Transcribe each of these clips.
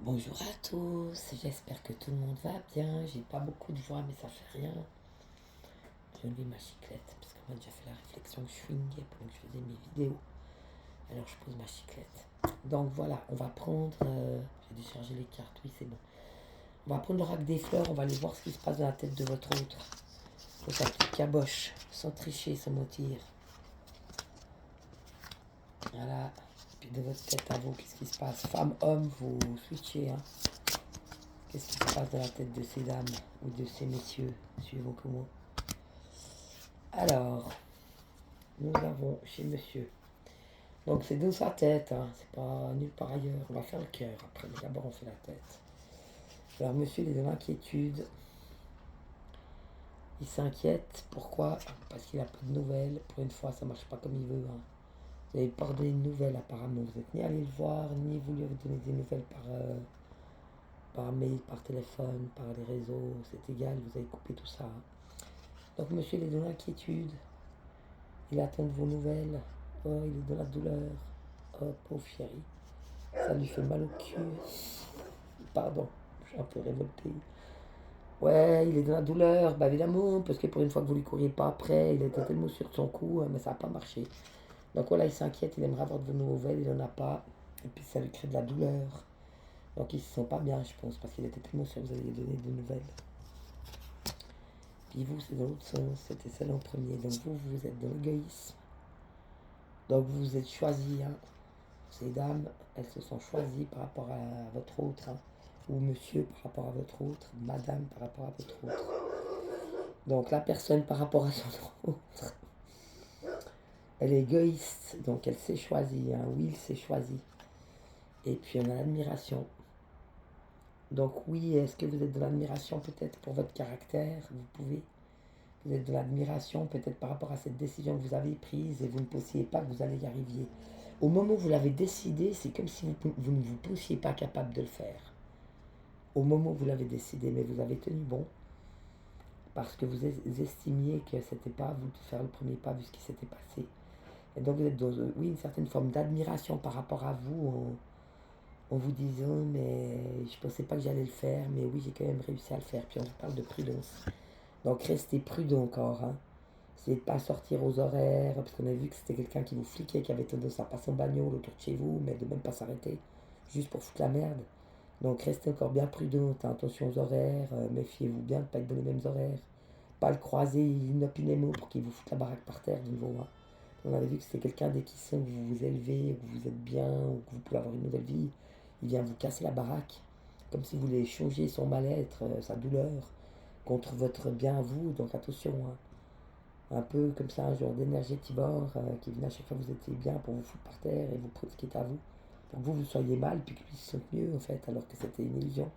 Bonjour à tous, j'espère que tout le monde va bien. J'ai pas beaucoup de voix, mais ça fait rien. Je lis ma chiclette, parce qu'on m'a déjà fait la réflexion que je swingais pendant que je faisais mes vidéos. Alors je pose ma chiclette. Donc voilà, on va prendre. J'ai déchargé les cartes, oui, c'est bon. On va prendre le rack des fleurs, on va aller voir ce qui se passe dans la tête de votre autre. De sa petite caboche, sans tricher, sans mentir. Voilà. Puis de votre tête à vous, qu'est-ce qui se passe? Femme, homme, vous switchez, hein. Qu'est-ce qui se passe dans la tête de ces dames ou de ces messieurs, suivant comment. Alors, nous avons chez monsieur. Donc c'est dans sa tête, hein, c'est pas nulle part ailleurs. On va faire le cœur après, mais d'abord on fait la tête. Alors monsieur, il est dans l'inquiétude. Il s'inquiète. Pourquoi? Parce qu'il a pas de nouvelles. Pour une fois, ça marche pas comme il veut, hein. Vous n'avez pas donné de nouvelles apparemment. Vous n'êtes ni allé le voir, ni voulu lui donner des nouvelles par mail, par téléphone, par les réseaux. C'est égal, vous avez coupé tout ça, hein. Donc monsieur, il est dans l'inquiétude. Il attend de vos nouvelles. Oh, il est dans la douleur. Oh, pauvre chéri. Ça lui fait mal au cul. Pardon, je suis un peu révolté. Ouais, il est dans la douleur, bah évidemment, parce que pour une fois que vous lui couriez pas après, il était tellement sûr de son coup, hein, mais ça n'a pas marché. Donc voilà, il s'inquiète, il aimerait avoir de vos nouvelles, il n'en a pas. Et puis ça lui crée de la douleur. Donc il se sent pas bien, je pense, parce qu'il était tellement sûr que vous alliez lui donner de nouvelles. Puis vous, c'est dans l'autre sens, c'était celle en premier. Donc vous êtes dans l'égoïsme. Donc vous vous êtes choisi, hein. Ces dames, elles se sont choisies par rapport à votre autre, hein. Ou monsieur par rapport à votre autre, madame par rapport à votre autre. Donc la personne par rapport à son autre, elle est égoïste, donc elle s'est choisie, hein. Oui, il s'est choisi. Et puis on a l'admiration. Donc oui, est-ce que vous êtes de l'admiration peut-être pour votre caractère? Vous pouvez. Vous êtes de l'admiration peut-être par rapport à cette décision que vous avez prise et vous ne pensiez pas que vous allez y arriver. Au moment où vous l'avez décidé, c'est comme si vous ne vous pensiez pas capable de le faire. Au moment où vous l'avez décidé, mais vous avez tenu bon, parce que vous estimiez que c'était pas à vous de faire le premier pas vu ce qui s'était passé. Et donc vous êtes dans oui, une certaine forme d'admiration par rapport à vous en vous disant mais je pensais pas que j'allais le faire, mais oui j'ai quand même réussi à le faire. Puis on vous parle de prudence. Donc restez prudent encore, hein. Essayez de ne pas sortir aux horaires, parce qu'on a vu que c'était quelqu'un qui vous fliquait, qui avait tendance à passer en bagnole autour de chez vous, mais de même pas s'arrêter, juste pour foutre la merde. Donc restez encore bien prudent, hein. Attention aux horaires, méfiez-vous bien de ne pas être dans les mêmes horaires. Pas le croiser inopinément pour qu'il vous foute la baraque par terre de nouveau, hein. On avait vu que c'était quelqu'un dès qu'il sent que vous vous élevez, que vous êtes bien, ou que vous pouvez avoir une nouvelle vie, il vient vous casser la baraque, comme si vous voulez changer son mal-être, sa douleur, contre votre bien à vous, donc attention, hein. Un peu comme ça, un genre d'énergétivore qui venait à chaque fois que vous étiez bien pour vous foutre par terre et vous prendre ce qui est à vous. Pour que vous soyez mal, puis que lui se sente mieux en fait, alors que c'était une illusion.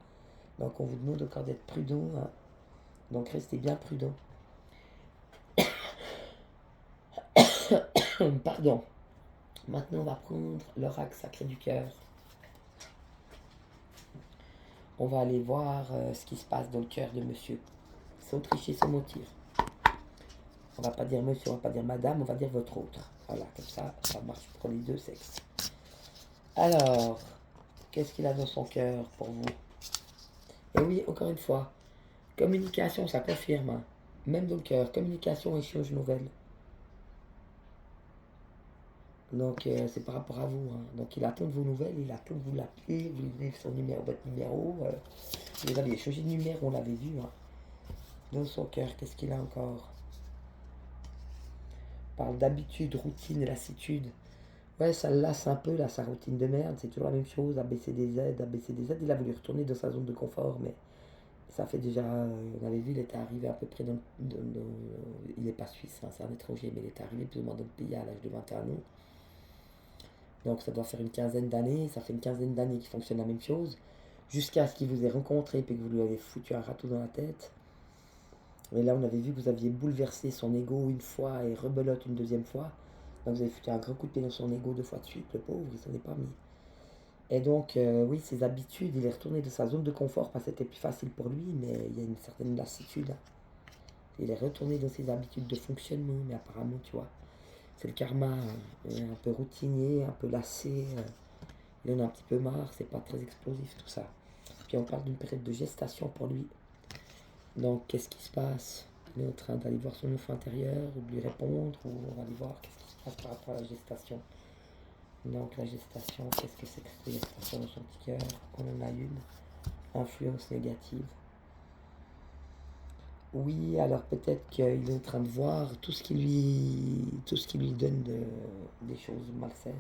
Donc on vous demande encore d'être prudent, hein. Donc restez bien prudent. Pardon. Maintenant on va prendre l'oracle sacré du cœur. On va aller voir ce qui se passe dans le cœur de monsieur. Sans tricher, sans mentir. On va pas dire monsieur, on va pas dire madame, on va dire votre autre. Voilà, comme ça marche pour les deux sexes. Alors, qu'est-ce qu'il a dans son cœur pour vous? Et oui, encore une fois, communication, ça confirme, hein. Même dans le cœur, communication, échange nouvelle. Donc c'est par rapport à vous, hein. Donc il attend de vos nouvelles, il attend que vous l'appelez, vous lui donnez son numéro, votre numéro. Vous avez échangé de numéro, on l'avait vu, hein. Dans son cœur, qu'est-ce qu'il a encore? Il parle d'habitude, routine et lassitude. Ouais, ça le lasse un peu, là, sa routine de merde, c'est toujours la même chose, abaisser des aides, abaisser des aides. Il a voulu retourner dans sa zone de confort, mais ça fait déjà, on avait vu, il était arrivé à peu près il n'est pas suisse, hein, c'est un étranger, mais il est arrivé plus ou moins dans le pays à l'âge de 21 ans. Donc ça doit faire une quinzaine d'années, ça fait une quinzaine d'années qu'il fonctionne la même chose, jusqu'à ce qu'il vous ait rencontré et que vous lui avez foutu un râteau dans la tête. Et là, on avait vu que vous aviez bouleversé son ego une fois et rebelote une deuxième fois. Donc vous avez foutu un grand coup de pied dans son ego deux fois de suite, le pauvre, il s'en est pas mis. Et donc, oui, ses habitudes, il est retourné de sa zone de confort parce que c'était plus facile pour lui, mais il y a une certaine lassitude, hein. Il est retourné dans ses habitudes de fonctionnement, mais apparemment, tu vois, c'est le karma, hein. Il est un peu routinier, un peu lassé. Il en a un petit peu marre, c'est pas très explosif tout ça. Puis on parle d'une période de gestation pour lui. Donc qu'est-ce qui se passe? Il est en train d'aller voir son enfant intérieur, ou de lui répondre, ou on va aller voir qu'est-ce qui se passe par rapport à la gestation. Donc la gestation, qu'est-ce que c'est que cette gestation dans son petit cœur? On en a une. Influence négative. Oui, alors peut-être qu'il est en train de voir tout ce qui lui donne des choses malsaines.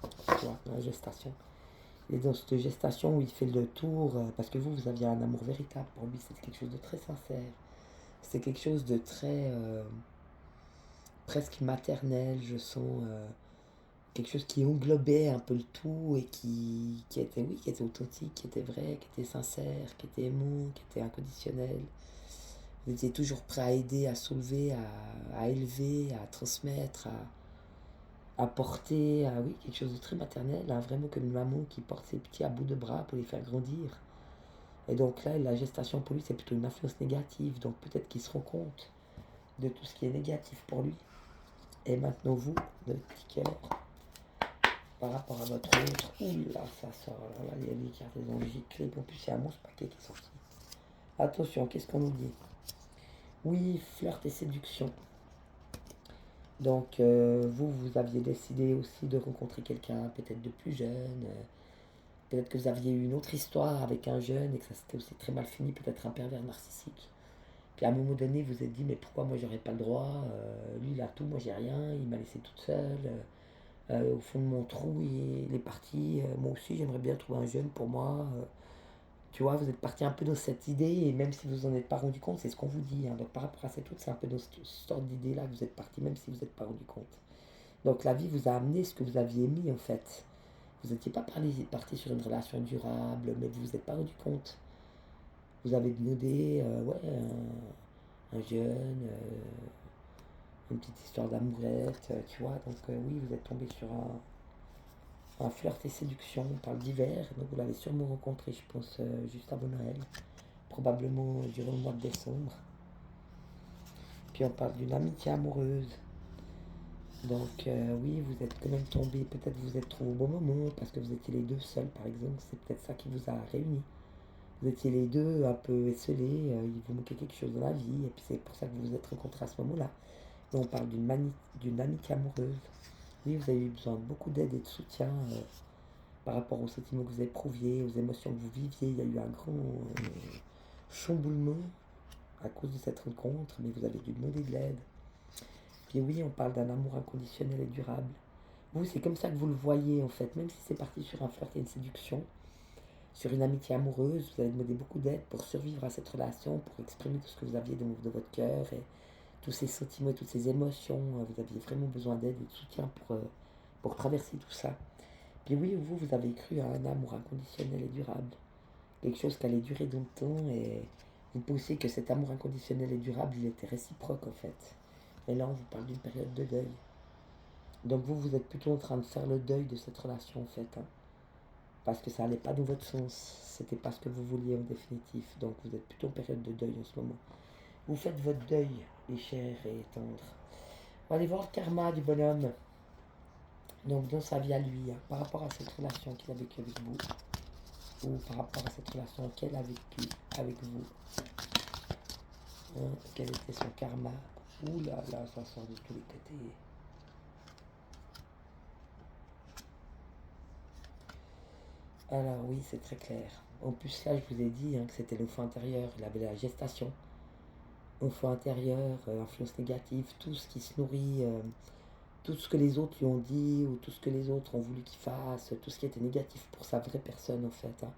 Tu vois, la gestation. Et dans cette gestation où il fait le tour, parce que vous aviez un amour véritable pour lui, c'est quelque chose de très sincère. C'est quelque chose de très presque maternel, je sens quelque chose qui englobait un peu le tout et qui était, oui, qui était authentique, qui était vrai, qui était sincère, qui était aimant, qui était inconditionnel. Vous étiez toujours prêt à aider, à soulever, à élever, à transmettre, à porter, oui, quelque chose de très maternel, hein, vraiment comme une maman qui porte ses petits à bout de bras pour les faire grandir. Et donc là, la gestation pour lui, c'est plutôt une influence négative. Donc peut-être qu'il se rend compte de tout ce qui est négatif pour lui. Et maintenant, vous, notre petit cœur, par rapport à votre autre, oula, ça sort. Alors là, il y a des cartes des anges clés. En plus, il y a un monstre paquet qui est sorti. Attention, qu'est-ce qu'on nous dit? Oui, flirt et séduction. Donc, vous aviez décidé aussi de rencontrer quelqu'un peut-être de plus jeune. Peut-être que vous aviez eu une autre histoire avec un jeune et que ça s'était aussi très mal fini, peut-être un pervers narcissique. Puis à un moment donné, vous vous êtes dit, mais pourquoi moi j'aurais pas le droit? Lui il a tout, moi j'ai rien, il m'a laissé toute seule. Au fond de mon trou, il est parti. Moi aussi, j'aimerais bien trouver un jeune pour moi. Tu vois, vous êtes parti un peu dans cette idée, et même si vous en êtes pas rendu compte, c'est ce qu'on vous dit, hein. Donc par rapport à cette autre, c'est un peu dans cette sorte d'idée-là que vous êtes parti, même si vous n'êtes pas rendu compte. Donc la vie vous a amené ce que vous aviez mis en fait. Vous n'étiez pas parti sur une relation durable, mais vous vous êtes pas rendu compte. Vous avez demandé ouais, un jeune, une petite histoire d'amourette, tu vois. Donc oui, vous êtes tombé sur un flirt et séduction. On parle d'hiver, donc vous l'avez sûrement rencontré, je pense, juste avant Noël. Probablement durant le mois de décembre. Puis on parle d'une amitié amoureuse. Donc oui, vous êtes quand même tombé, peut-être vous êtes trouvé au bon moment, parce que vous étiez les deux seuls par exemple, c'est peut-être ça qui vous a réunis. Vous étiez les deux un peu esselés, il vous manquait quelque chose dans la vie, et puis c'est pour ça que vous vous êtes rencontrés à ce moment-là. Et on parle d'une amitié amoureuse. Oui, vous avez eu besoin de beaucoup d'aide et de soutien par rapport aux sentiments que vous éprouviez, aux émotions que vous viviez. Il y a eu un grand chamboulement à cause de cette rencontre, mais vous avez dû demander de l'aide. Puis oui, on parle d'un amour inconditionnel et durable. Vous, c'est comme ça que vous le voyez en fait, même si c'est parti sur un flirt et une séduction, sur une amitié amoureuse, vous avez demandé beaucoup d'aide pour survivre à cette relation, pour exprimer tout ce que vous aviez de votre cœur et tous ces sentiments et toutes ces émotions. Vous aviez vraiment besoin d'aide et de soutien pour traverser tout ça. Puis oui, vous avez cru à un amour inconditionnel et durable. Quelque chose qui allait durer dans le temps et vous pensiez que cet amour inconditionnel et durable, il était réciproque en fait. Et là, on vous parle d'une période de deuil. Donc vous êtes plutôt en train de faire le deuil de cette relation en fait, hein, parce que ça n'allait pas dans votre sens. C'était pas ce que vous vouliez en définitif. Donc vous êtes plutôt en période de deuil en ce moment. Vous faites votre deuil, les chers et tendres. On va aller voir le karma du bonhomme. Donc dans sa vie à lui, hein, par rapport à cette relation qu'il a vécue avec vous, ou par rapport à cette relation qu'elle a vécue avec vous. Hein, quel était son karma? Ouh là là, ça sort de tous les côtés. Alors oui, c'est très clair. En plus là, je vous ai dit hein, que c'était l'enfant intérieur. Il avait la gestation. Enfant intérieur, influence négative, tout ce qui se nourrit, tout ce que les autres lui ont dit ou tout ce que les autres ont voulu qu'il fasse, tout ce qui était négatif pour sa vraie personne en fait, hein.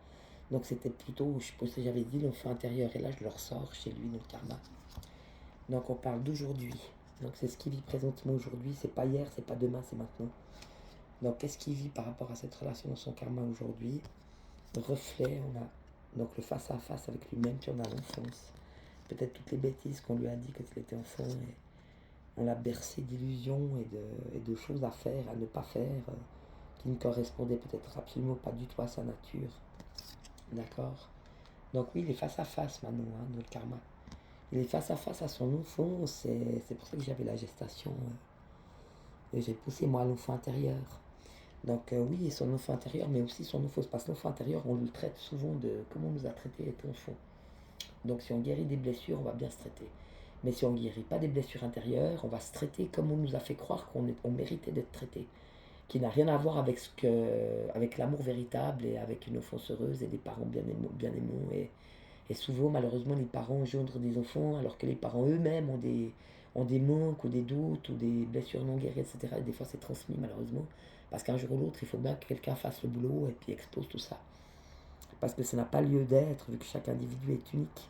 Donc c'était plutôt, je pense que j'avais dit l'enfant intérieur et là je le ressors chez lui dans le karma. Donc on parle d'aujourd'hui. Donc c'est ce qu'il vit présentement aujourd'hui, c'est pas hier, c'est pas demain, c'est maintenant. Donc qu'est-ce qu'il vit par rapport à cette relation dans son karma aujourd'hui? Reflet, on a donc le face à face avec lui-même, puis on a l'enfance. Peut-être toutes les bêtises qu'on lui a dit quand il était enfant, et on l'a bercé d'illusions et de choses à faire, à ne pas faire, qui ne correspondaient peut-être absolument pas du tout à sa nature. D'accord? Donc oui, il est face à face maintenant, hein, dans le karma. Il est face à son enfance, c'est pour ça que j'avais la gestation, et j'ai poussé moi à l'enfant intérieur. Donc oui, son enfant intérieur, mais aussi son enfant, parce que l'enfant intérieur, on le traite souvent de comment on nous a traité être enfant. Donc si on guérit des blessures, on va bien se traiter. Mais si on ne guérit pas des blessures intérieures, on va se traiter comme on nous a fait croire on méritait d'être traité. Qui n'a rien à voir avec, avec l'amour véritable et avec une enfance heureuse et des parents bien aimants. Et souvent, malheureusement, les parents engendrent des enfants alors que les parents eux-mêmes ont des manques ou des doutes ou des blessures non guéries, etc. Et des fois, c'est transmis, malheureusement. Parce qu'un jour ou l'autre, il faut bien que quelqu'un fasse le boulot et puis expose tout ça. Parce que ça n'a pas lieu d'être, vu que chaque individu est unique.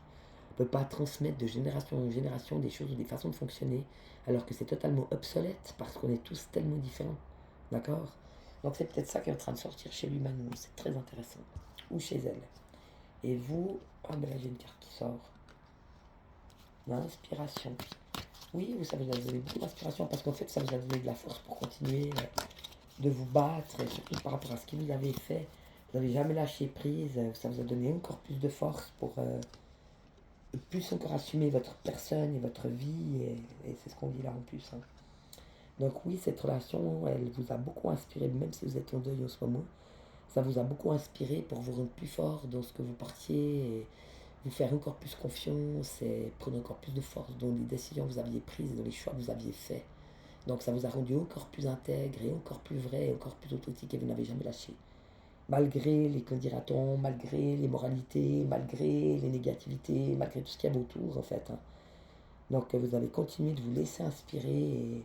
On ne peut pas transmettre de génération en génération des choses ou des façons de fonctionner, alors que c'est totalement obsolète, parce qu'on est tous tellement différents. D'accord? Donc c'est peut-être ça qui est en train de sortir chez lui Manon, c'est très intéressant. Ou chez elle. Et vous, ah ben là j'ai une carte qui sort. L'inspiration. Oui, ça vous a donné beaucoup d'inspiration, parce qu'en fait ça vous a donné de la force pour continuer de vous battre, et surtout par rapport à ce que vous avez fait. Vous n'avez jamais lâché prise, ça vous a donné encore plus de force pour plus encore assumer votre personne et votre vie, et c'est ce qu'on dit là en plus. Hein. Donc oui, cette relation, elle vous a beaucoup inspiré, même si vous êtes en deuil en ce moment. Ça vous a beaucoup inspiré pour vous rendre plus fort dans ce que vous portiez, et vous faire encore plus confiance et prendre encore plus de force dans les décisions que vous aviez prises, dans les choix que vous aviez faits. Donc ça vous a rendu encore plus intègre et encore plus vrai et encore plus authentique et vous n'avez jamais lâché. Malgré les candidatons, malgré les moralités, malgré les négativités, malgré tout ce qu'il y a autour en fait. Hein. Donc vous avez continué de vous laisser inspirer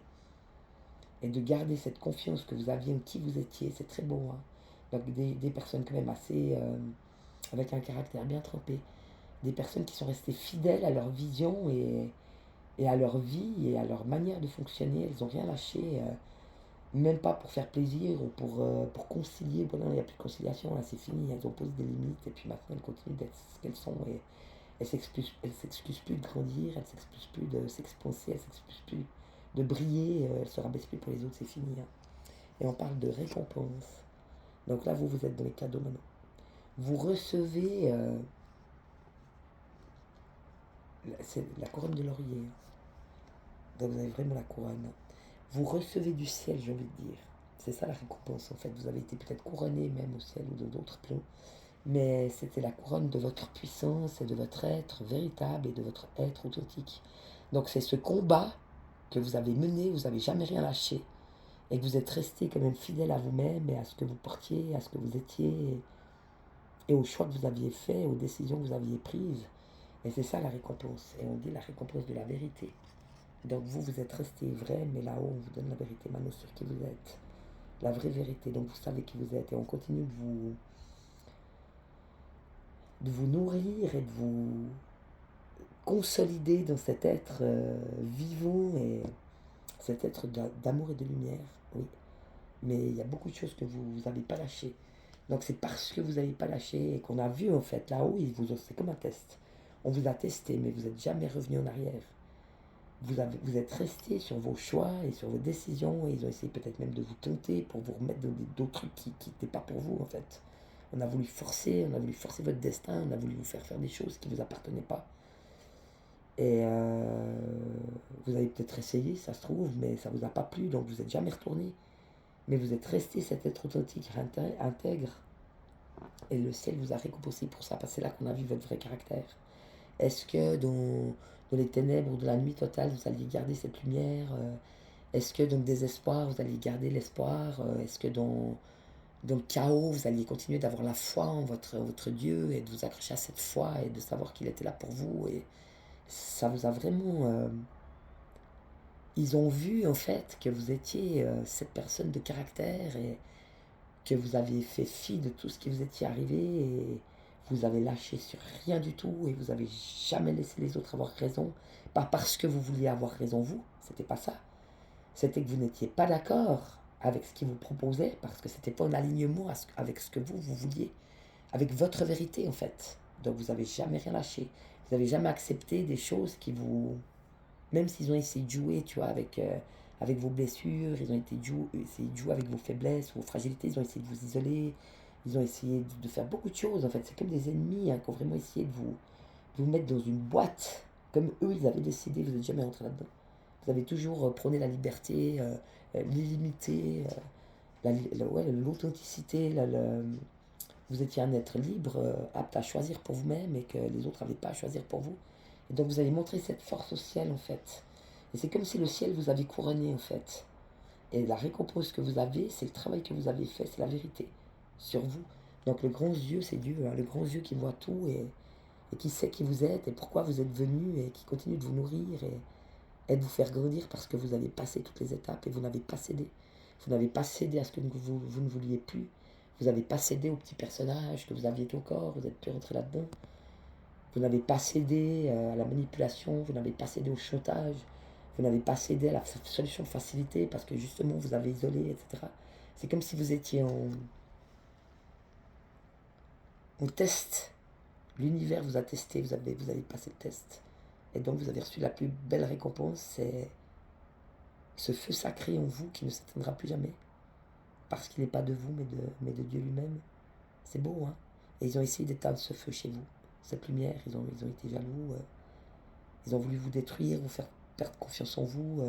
et de garder cette confiance que vous aviez en qui vous étiez. C'est très beau. Hein. Donc des personnes quand même assez avec un caractère bien trempé. Des personnes qui sont restées fidèles à leur vision et à leur vie et à leur manière de fonctionner. Elles n'ont rien lâché, même pas pour faire plaisir ou pour concilier. Bon, non, il n'y a plus de conciliation, là c'est fini. Elles ont posé des limites et puis maintenant elles continuent d'être ce qu'elles sont. Et elles s'excusent plus de grandir, elles s'excusent plus de s'expanser, elles s'excusent plus de briller, elles se rabaissent plus pour les autres, c'est fini. Hein. Et on parle de récompense. Donc là, vous êtes dans les cadeaux maintenant. Vous recevez, c'est la couronne de laurier. Hein. Donc vous avez vraiment la couronne. Vous recevez du ciel, j'ai envie de dire. C'est ça la récompense en fait. Vous avez été peut-être couronné même au ciel ou dans d'autres plans. Mais c'était la couronne de votre puissance et de votre être véritable et de votre être authentique. Donc c'est ce combat que vous avez mené, vous n'avez jamais rien lâché. Et que vous êtes resté quand même fidèle à vous-même et à ce que vous portiez, à ce que vous étiez, et aux choix que vous aviez faits, aux décisions que vous aviez prises. Et c'est ça la récompense. Et on dit la récompense de la vérité. Donc vous, vous êtes resté vrai, mais là-haut, on vous donne la vérité maintenant sur qui vous êtes. La vraie vérité. Donc vous savez qui vous êtes. Et on continue de vous nourrir et de vous consolider dans cet être vivant et cet être d'amour et de lumière. Oui. Mais il y a beaucoup de choses que vous n'avez pas lâchées. Donc c'est parce que vous n'avez pas lâché et qu'on a vu en fait là-haut, c'est comme un test. On vous a testé, mais vous n'êtes jamais revenu en arrière. Vous êtes resté sur vos choix et sur vos décisions et ils ont essayé peut-être même de vous tenter pour vous remettre dans d'autres trucs qui n'étaient pas pour vous en fait. On a voulu forcer votre destin, on a voulu vous faire faire des choses qui ne vous appartenaient pas. Et vous avez peut-être essayé, ça se trouve, mais ça ne vous a pas plu, donc vous n'êtes jamais retourné. Mais vous êtes resté cet être authentique, intègre. Et le ciel vous a récompensé pour ça, parce que c'est là qu'on a vu votre vrai caractère. Est-ce que dans les ténèbres ou de la nuit totale, vous alliez garder cette lumière Est-ce que dans le désespoir, vous alliez garder l'espoir Est-ce que dans le chaos, vous alliez continuer d'avoir la foi en votre Dieu et de vous accrocher à cette foi et de savoir qu'il était là pour vous et ça vous a vraiment... ils ont vu en fait que vous étiez cette personne de caractère et que vous aviez fait fi de tout ce qui vous étiez arrivé et vous avez lâché sur rien du tout et vous avez jamais laissé les autres avoir raison. Pas parce que vous vouliez avoir raison vous, c'était pas ça. C'était que vous n'étiez pas d'accord avec ce qu'ils vous proposaient parce que c'était pas en alignement avec ce que vous vouliez, avec votre vérité en fait. Donc vous avez jamais rien lâché. Vous avez jamais accepté des choses qui vous... Même s'ils ont essayé de jouer, tu vois, avec vos blessures, ils ont essayé de jouer avec vos faiblesses, vos fragilités, ils ont essayé de vous isoler, ils ont essayé de faire beaucoup de choses, en fait. C'est comme des ennemis qui ont vraiment essayé de vous mettre dans une boîte, comme eux, ils avaient décidé, vous n'êtes jamais rentré là-dedans. Vous avez toujours prôné la liberté, l'illimité, ouais, l'authenticité, vous étiez un être libre, apte à choisir pour vous-même et que les autres n'avaient pas à choisir pour vous. Et donc vous avez montré cette force au ciel en fait. Et c'est comme si le ciel vous avait couronné en fait. Et la récompense que vous avez, c'est le travail que vous avez fait, c'est la vérité sur vous. Donc le grand Dieu, c'est Dieu, hein, le grand Dieu qui voit tout et qui sait qui vous êtes et pourquoi vous êtes venu et qui continue de vous nourrir et de vous faire grandir parce que vous avez passé toutes les étapes et vous n'avez pas cédé. Vous n'avez pas cédé à ce que vous ne vouliez plus. Vous n'avez pas cédé au petit personnage que vous aviez encore, vous êtes plus rentré là-dedans. Vous n'avez pas cédé à la manipulation, vous n'avez pas cédé au chantage, vous n'avez pas cédé à la solution de facilité parce que justement vous avez isolé, etc. C'est comme si vous étiez en test. L'univers vous a testé, vous avez passé le test. Et donc vous avez reçu la plus belle récompense, c'est ce feu sacré en vous qui ne s'éteindra plus jamais. Parce qu'il n'est pas de vous, mais de Dieu lui-même. C'est beau, hein? Et ils ont essayé d'éteindre ce feu chez vous, cette lumière, ils ont été jaloux. Ils ont voulu vous détruire, vous faire perdre confiance en vous,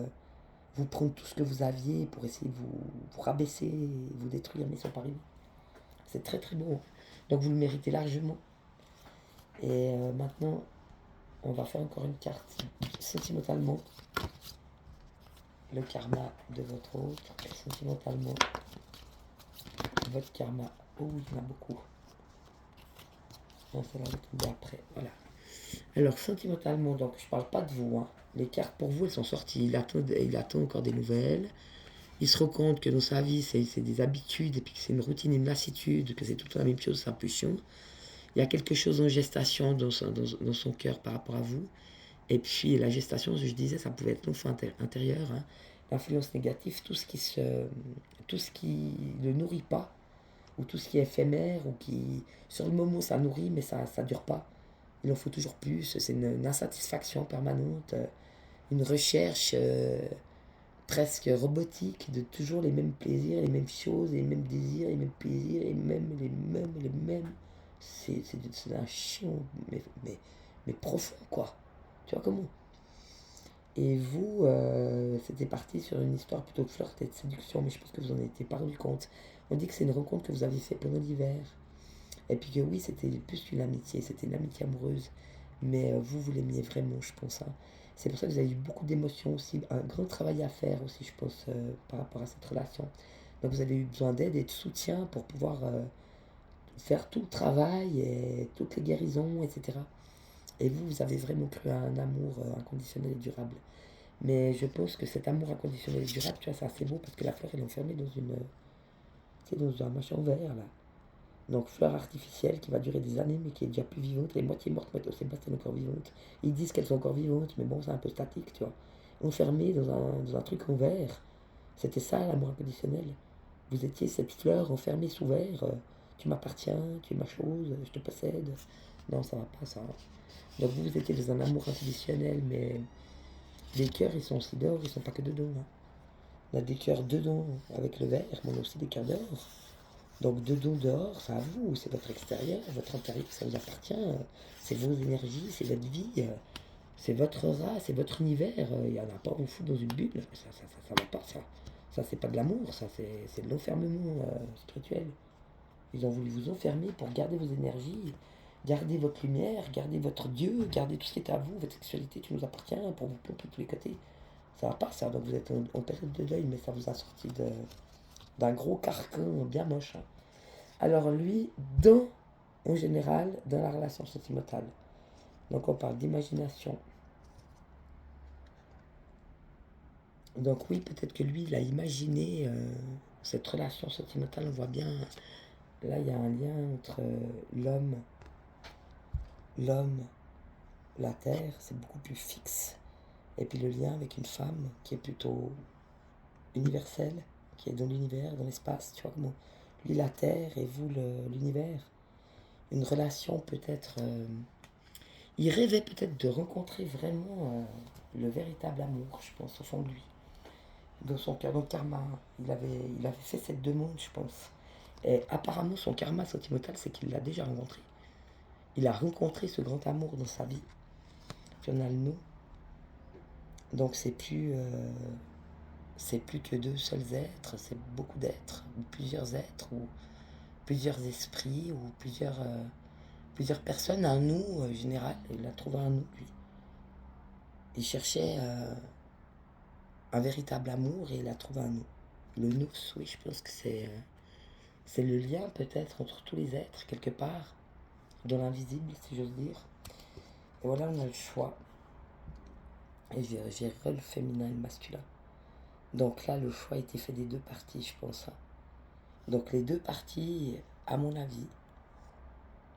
vous prendre tout ce que vous aviez pour essayer de vous rabaisser, et vous détruire, mais ils ne sont pas arrivés. C'est très très beau, hein? Donc vous le méritez largement. Et maintenant, on va faire encore une carte sentimentalement. Le karma de votre autre, sentimentalement, votre karma. Oh oui, il y en a beaucoup. Non, celle-là va tomber après. Voilà. Alors, sentimentalement, donc je parle pas de vous, hein. Les cartes pour vous, elles sont sorties. Il attend encore des nouvelles. Il se rend compte que dans sa vie, c'est des habitudes, et puis que c'est une routine, une lassitude, que c'est tout le temps la même chose, c'est un peu chiant. Il y a quelque chose en gestation dans son cœur par rapport à vous. Et puis la gestation, je disais, ça pouvait être l'enfant intérieur, hein. L'influence négative, tout ce qui ne nourrit pas, ou tout ce qui est éphémère, ou qui, sur le moment, ça nourrit, mais ça ne dure pas. Il en faut toujours plus. C'est une insatisfaction permanente, une recherche presque robotique de toujours les mêmes plaisirs, les mêmes choses, les mêmes désirs, les mêmes plaisirs, les mêmes. C'est un chiant, mais profond, quoi. Tu vois comment? Et vous, c'était parti sur une histoire plutôt de flirt et de séduction, mais je pense que vous en étiez pas rendu compte. On dit que c'est une rencontre que vous avez fait pendant l'hiver. Et puis que oui, c'était plus qu'une amitié, c'était une amitié amoureuse. Mais vous l'aimiez vraiment, je pense, hein. C'est pour ça que vous avez eu beaucoup d'émotions aussi, un grand travail à faire aussi, je pense, par rapport à cette relation. Donc vous avez eu besoin d'aide et de soutien pour pouvoir faire tout le travail et toutes les guérisons, etc. Et vous avez vraiment cru à un amour inconditionnel et durable. Mais je pense que cet amour inconditionnel et durable, tu vois, c'est assez beau parce que la fleur, elle est enfermée dans un machin vert, là. Donc fleur artificielle qui va durer des années mais qui est déjà plus vivante. Elle est moitié morte, moitié Sébastien encore vivante. Ils disent qu'elles sont encore vivantes, mais bon, c'est un peu statique, tu vois. Enfermées dans un truc en verre. C'était ça l'amour inconditionnel. Vous étiez cette fleur enfermée sous verre. Tu m'appartiens, tu es ma chose, je te possède. Non, ça va pas ça. Donc vous étiez dans un amour inconditionnel, mais les cœurs, ils sont aussi d'or, ils sont pas que dedans, hein. On a des cœurs dedans avec le verre, mais on a aussi des cœurs d'or. Donc dedans, dehors, c'est à vous, c'est votre extérieur, votre intérieur, ça vous appartient. C'est vos énergies, c'est votre vie, c'est votre race, c'est votre univers. Il n'y en a pas à vous foutre dans une bulle. Ça va pas, ça. Ça, c'est pas de l'amour, ça, c'est de l'enfermement spirituel. Ils ont voulu vous enfermer pour garder vos énergies, garder votre lumière, garder votre Dieu, garder tout ce qui est à vous, votre sexualité, tu nous appartiens, pour vous pomper de tous les côtés. Ça va pas, ça. Donc vous êtes en période de deuil, mais ça vous a sorti d'un gros carcan bien moche, hein. Alors lui, en général, dans la relation sentimentale. Donc on parle d'imagination. Donc oui, peut-être que lui, il a imaginé cette relation sentimentale. On voit bien, là, il y a un lien entre l'homme, la terre, c'est beaucoup plus fixe. Et puis le lien avec une femme qui est plutôt universelle, qui est dans l'univers, dans l'espace, tu vois comment. Lui, la terre et vous, l'univers. Une relation peut-être... il rêvait peut-être de rencontrer vraiment le véritable amour, je pense, au fond de lui. Dans son cœur, dans le karma. Il avait fait cette demande, je pense. Et apparemment, son karma sentimental, c'est qu'il l'a déjà rencontré. Il a rencontré ce grand amour dans sa vie. Puis on a le nom. Donc c'est plus c'est plus que deux seuls êtres, c'est beaucoup d'êtres, ou plusieurs êtres, ou plusieurs esprits, ou plusieurs personnes, un nous général. Il a trouvé un nous, lui. Il cherchait un véritable amour et il a trouvé un nous. Le nous, oui, je pense que c'est le lien peut-être entre tous les êtres, quelque part, dans l'invisible, si j'ose dire. Et voilà, on a le choix. Et j'ai le féminin et le masculin. Donc là, le choix a été fait des deux parties, je pense. Donc les deux parties, à mon avis,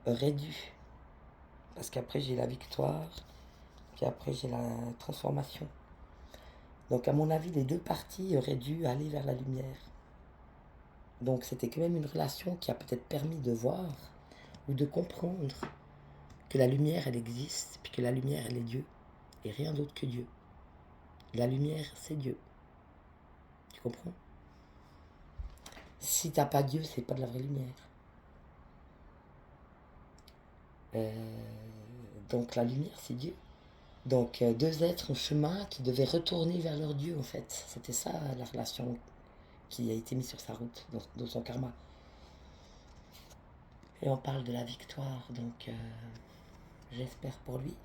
auraient dû. Parce qu'après, j'ai la victoire, puis après, j'ai la transformation. Donc à mon avis, les deux parties auraient dû aller vers la lumière. Donc c'était quand même une relation qui a peut-être permis de voir ou de comprendre que la lumière, elle existe, puis que la lumière, elle est Dieu, et rien d'autre que Dieu. La lumière, c'est Dieu. Tu comprends? Si t'as pas Dieu, c'est pas de la vraie lumière. Donc la lumière, c'est Dieu. Donc deux êtres en chemin qui devaient retourner vers leur Dieu, en fait. C'était ça la relation qui a été mise sur sa route, dans son karma. Et on parle de la victoire, donc j'espère pour lui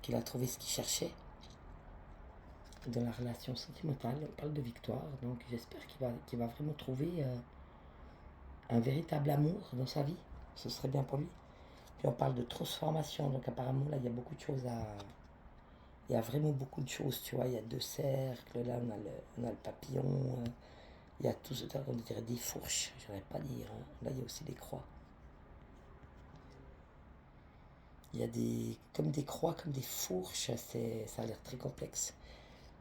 qu'il a trouvé ce qu'il cherchait dans la relation sentimentale. On parle de victoire, donc j'espère qu'il va vraiment trouver un véritable amour dans sa vie. Ce serait bien pour lui. Puis on parle de transformation, donc apparemment là il y a beaucoup de choses à... Il y a vraiment beaucoup de choses, tu vois. Il y a deux cercles, là on a le papillon, il y a tout ça, on dirait des fourches, je n'aurais pas dire. Hein. Là il y a aussi des croix. Il y a comme des croix, comme des fourches, ça a l'air très complexe.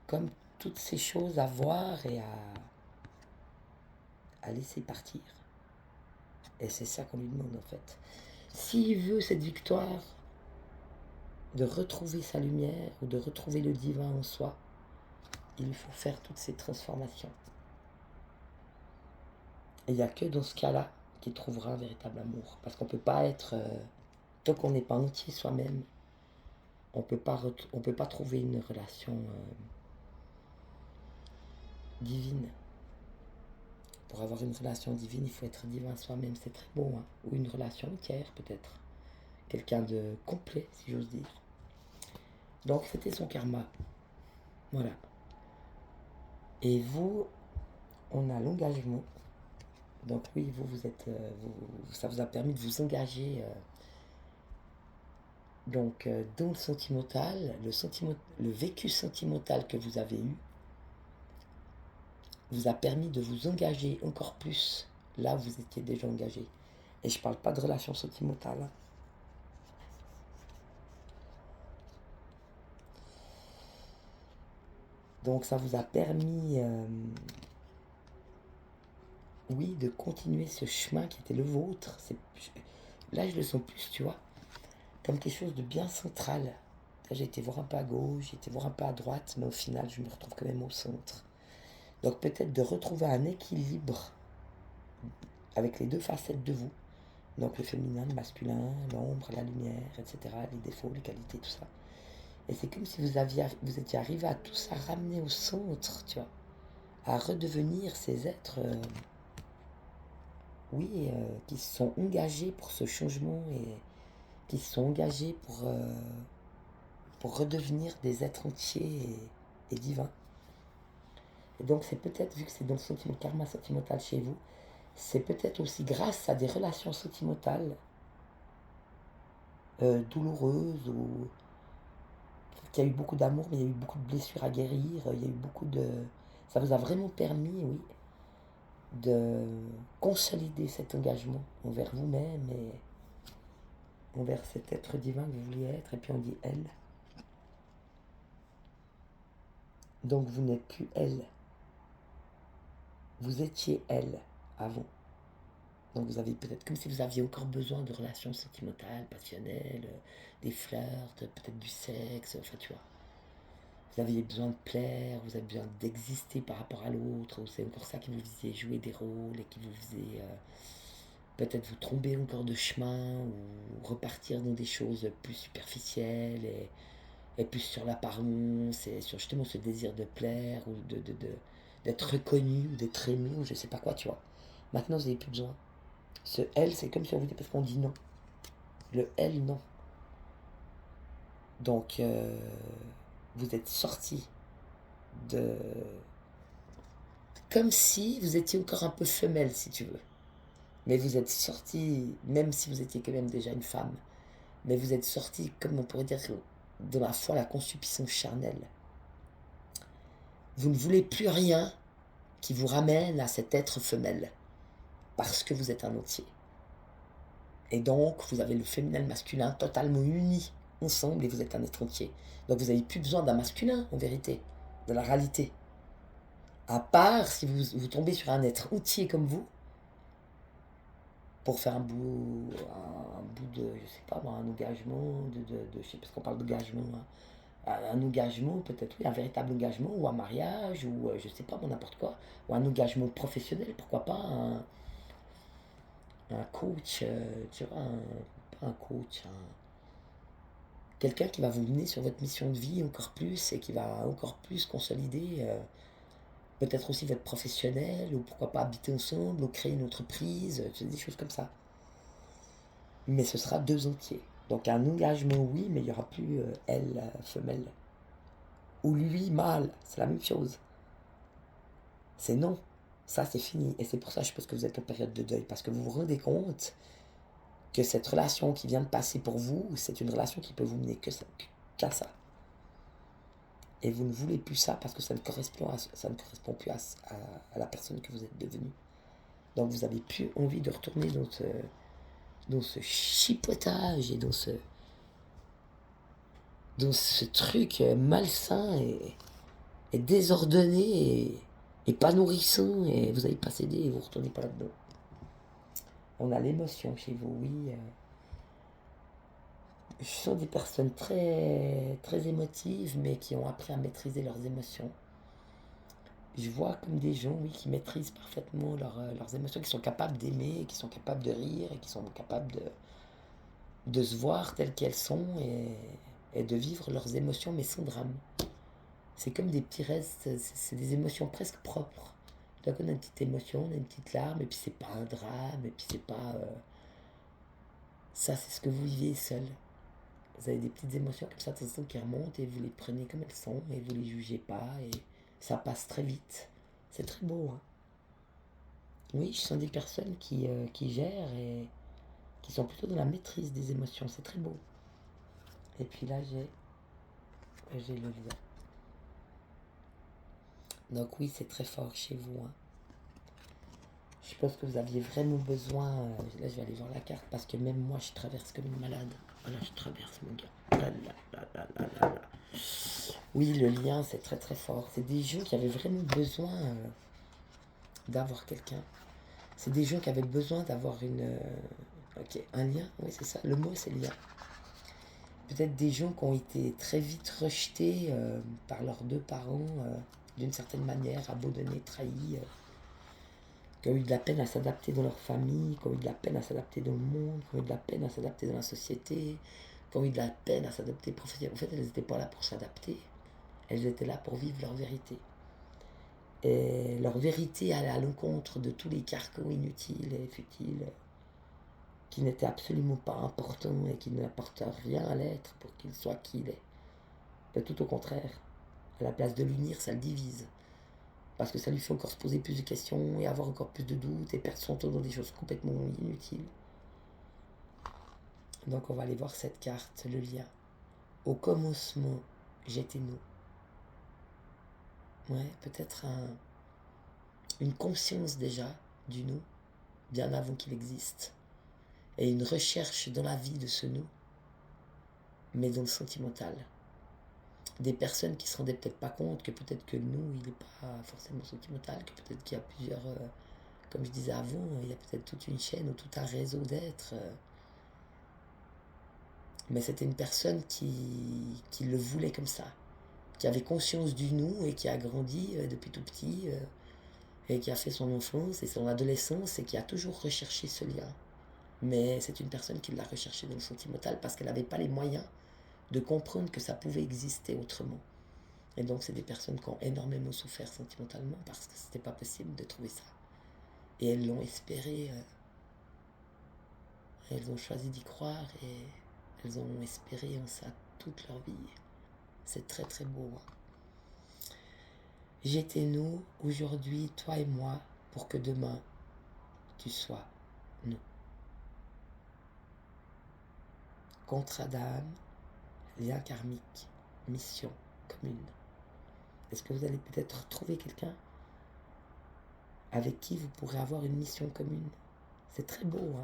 Comme toutes ces choses à voir et à laisser partir. Et c'est ça qu'on lui demande en fait. S'il veut cette victoire, de retrouver sa lumière ou de retrouver le divin en soi, il faut faire toutes ces transformations. Et il n'y a que dans ce cas-là qu'il trouvera un véritable amour. Parce qu'on ne peut pas être... tant qu'on n'est pas entier soi-même, on peut pas trouver une relation divine. Pour avoir une relation divine, il faut être divin soi-même, c'est très beau. Hein. Ou une relation entière peut-être. Quelqu'un de complet, si j'ose dire. Donc c'était son karma. Voilà. Et vous, on a l'engagement. Donc oui, vous êtes, ça vous a permis de vous engager dans le sentimental, le vécu sentimental que vous avez eu vous a permis de vous engager encore plus là où vous étiez déjà engagé. Et je ne parle pas de relation sentimentale. Hein. Donc ça vous a permis, oui, de continuer ce chemin qui était le vôtre. Là, je le sens plus, tu vois, comme quelque chose de bien central. Là, j'ai été voir un peu à gauche, j'ai été voir un peu à droite, mais au final, je me retrouve quand même au centre. Donc peut-être de retrouver un équilibre avec les deux facettes de vous. Donc le féminin, le masculin, l'ombre, la lumière, etc. Les défauts, les qualités, tout ça. Et c'est comme si vous étiez arrivé à tout ça ramener au centre, tu vois. À redevenir ces êtres, qui se sont engagés pour ce changement et qui se sont engagés pour redevenir des êtres entiers et divins. Et donc c'est peut-être, vu que c'est dans le karma sentimental chez vous, c'est peut-être aussi grâce à des relations sentimentales douloureuses ou qu'il y a eu beaucoup d'amour, mais il y a eu beaucoup de blessures à guérir, il y a eu beaucoup de... Ça vous a vraiment permis, oui, de consolider cet engagement envers vous-même et envers cet être divin que vous vouliez être, et puis on dit elle. Donc vous n'êtes plus elle. Vous étiez elle avant. Donc vous avez peut-être comme si vous aviez encore besoin de relations sentimentales, passionnelles, des flirts, peut-être du sexe, enfin tu vois. Vous aviez besoin de plaire, vous avez besoin d'exister par rapport à l'autre, ou c'est encore ça qui vous faisait jouer des rôles et qui vous faisait peut-être vous tromper encore de chemin ou repartir dans des choses plus superficielles et plus sur l'apparence et sur justement ce désir de plaire ou d'être reconnu ou d'être aimé ou je sais pas quoi, tu vois. Maintenant, vous n'avez plus besoin. Ce elle, c'est comme si on vous dit parce qu'on dit non. Le elle, non. Donc, vous êtes sorti de... Comme si vous étiez encore un peu femelle, si tu veux. Mais vous êtes sorti, même si vous étiez quand même déjà une femme, mais vous êtes sorti, comme on pourrait dire, de la foi, la concupiscence charnelle. Vous ne voulez plus rien qui vous ramène à cet être femelle, parce que vous êtes un entier. Et donc, vous avez le féminin et le masculin totalement unis ensemble et vous êtes un être entier. Donc, vous n'avez plus besoin d'un masculin, en vérité, de la réalité. À part si vous tombez sur un être entier comme vous, pour faire un bout de, je sais pas moi, un engagement, je sais pas, parce qu'on parle d'engagement, hein. Un engagement, peut-être, oui, un véritable engagement, ou un mariage, ou je sais pas, n'importe quoi, ou un engagement professionnel, pourquoi pas, un coach, tu vois, pas un coach, quelqu'un qui va vous mener sur votre mission de vie encore plus et qui va encore plus consolider peut-être aussi votre professionnel, ou pourquoi pas habiter ensemble, ou créer une entreprise, des choses comme ça. Mais ce sera deux entiers. Donc un engagement, oui, mais il n'y aura plus elle, femelle. Ou lui, mâle, c'est la même chose. C'est non. Ça, c'est fini. Et c'est pour ça, je pense que vous êtes en période de deuil. Parce que vous vous rendez compte que cette relation qui vient de passer pour vous, c'est une relation qui peut vous mener qu'à ça. Et vous ne voulez plus ça parce que ça ne correspond plus à la personne que vous êtes devenue. Donc vous n'avez plus envie de retourner dans ce chipotage et dans ce truc malsain et désordonné et pas nourrissant, et vous n'avez pas cédé et vous ne retournez pas là-dedans. On a l'émotion chez vous, oui. Je sens des personnes très, très émotives, mais qui ont appris à maîtriser leurs émotions. Je vois comme des gens, oui, qui maîtrisent parfaitement leurs émotions, qui sont capables d'aimer, qui sont capables de rire, et qui sont capables de se voir telles qu'elles sont et de vivre leurs émotions, mais sans drame. C'est comme des petits restes, c'est des émotions presque propres. Donc on a une petite émotion, on a une petite larme, et puis c'est pas un drame, et puis c'est pas... ça, c'est ce que vous vivez seul. Vous avez des petites émotions comme ça, de toute façon, qui remontent, et vous les prenez comme elles sont, et vous les jugez pas, et ça passe très vite. C'est très beau, hein. Oui, je sens des personnes qui gèrent et qui sont plutôt dans la maîtrise des émotions. C'est très beau. Et puis là, j'ai le lien. Donc oui, c'est très fort chez vous, hein. Je pense que vous aviez vraiment besoin. Là, je vais aller voir la carte parce que même moi, je traverse comme une malade. Voilà, je traverse, mon gars. Là, là, là, là, là, là, là. Oui, le lien, c'est très très fort. C'est des gens qui avaient vraiment besoin d'avoir quelqu'un. C'est des gens qui avaient besoin d'avoir ok, un lien. Oui, c'est ça. Le mot, c'est lien. Peut-être des gens qui ont été très vite rejetés par leurs deux parents d'une certaine manière, abandonnés, trahis. Qui ont eu de la peine à s'adapter dans leur famille, qui ont eu de la peine à s'adapter dans le monde, qui ont eu de la peine à s'adapter dans la société, qui ont eu de la peine à s'adapter professionnellement. En fait, elles n'étaient pas là pour s'adapter, elles étaient là pour vivre leur vérité. Et leur vérité allait à l'encontre de tous les carcans inutiles et futiles, qui n'étaient absolument pas importants et qui n'apportent rien à l'être pour qu'il soit qui il est. Et tout au contraire, à la place de l'unir, ça le divise. Parce que ça lui fait encore se poser plus de questions et avoir encore plus de doutes et perdre son temps dans des choses complètement inutiles. Donc on va aller voir cette carte, le lien. Au commencement, j'étais nous. Ouais, peut-être une conscience déjà du nous, bien avant qu'il existe. Et une recherche dans la vie de ce nous, mais dans le sentimental. Des personnes qui se rendaient peut-être pas compte que peut-être que le nous, il n'est pas forcément sentimental, que peut-être qu'il y a plusieurs... comme je disais avant, il y a peut-être toute une chaîne ou tout un réseau d'êtres. Mais c'était une personne qui le voulait comme ça, qui avait conscience du nous et qui a grandi depuis tout petit et qui a fait son enfance et son adolescence et qui a toujours recherché ce lien. Mais c'est une personne qui l'a recherché dans le sentimental parce qu'elle n'avait pas les moyens de comprendre que ça pouvait exister autrement. Et donc, c'est des personnes qui ont énormément souffert sentimentalement parce que c'était pas possible de trouver ça. Et elles l'ont espéré, elles ont choisi d'y croire et elles ont espéré en ça toute leur vie. C'est très très beau. J'étais nous, aujourd'hui, toi et moi, pour que demain, tu sois nous. Contrat d'âme, lien karmique, mission commune. Est-ce que vous allez peut-être trouver quelqu'un avec qui vous pourrez avoir une mission commune? C'est très beau.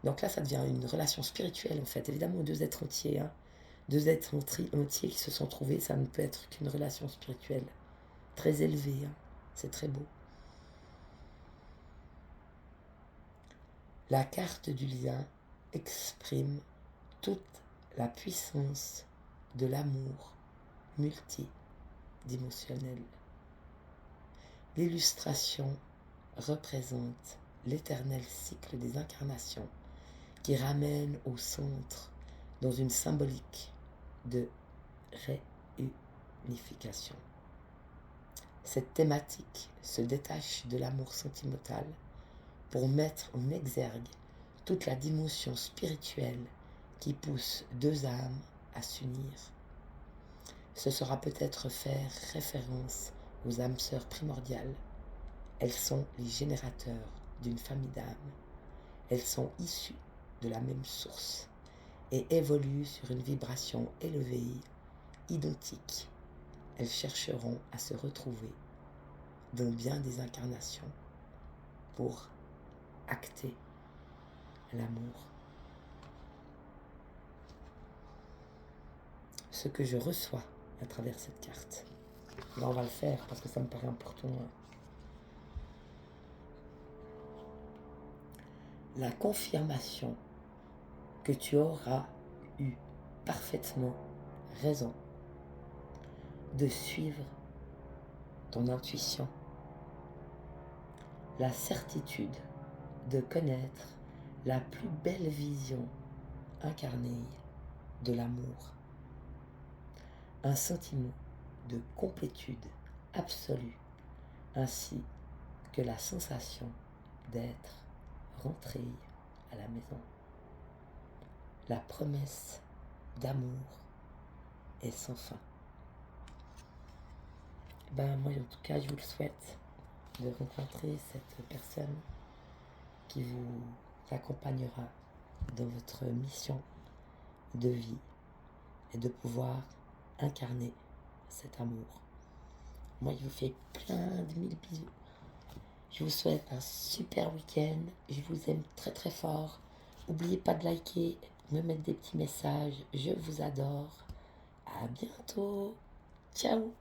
Donc là, ça devient une relation spirituelle, en fait. Évidemment, deux êtres entiers. Deux êtres entiers qui se sont trouvés, ça ne peut être qu'une relation spirituelle. Très élevée. C'est très beau. La carte du lien exprime toute la puissance de l'amour multidimensionnel. L'illustration représente l'éternel cycle des incarnations qui ramène au centre dans une symbolique de réunification. Cette thématique se détache de l'amour sentimental pour mettre en exergue toute la dimension spirituelle qui pousse deux âmes à s'unir. Ce sera peut-être faire référence aux âmes sœurs primordiales. Elles sont les générateurs d'une famille d'âmes. Elles sont issues de la même source et évoluent sur une vibration élevée, identique. Elles chercheront à se retrouver dans bien des incarnations pour acter l'amour. Ce que je reçois à travers cette carte, là on va le faire parce que ça me paraît important. La confirmation que tu auras eu parfaitement raison de suivre ton intuition, la certitude de connaître la plus belle vision incarnée de l'amour, un sentiment de complétude absolue, ainsi que la sensation d'être rentré à la maison. La promesse d'amour est sans fin. Moi en tout cas je vous le souhaite de rencontrer cette personne qui vous accompagnera dans votre mission de vie et de pouvoir incarner cet amour. Moi je vous fais plein de mille bisous. Je vous souhaite un super week-end. Je vous aime très très fort. N'oubliez pas de liker, me mettre des petits messages. Je vous adore. À bientôt. Ciao.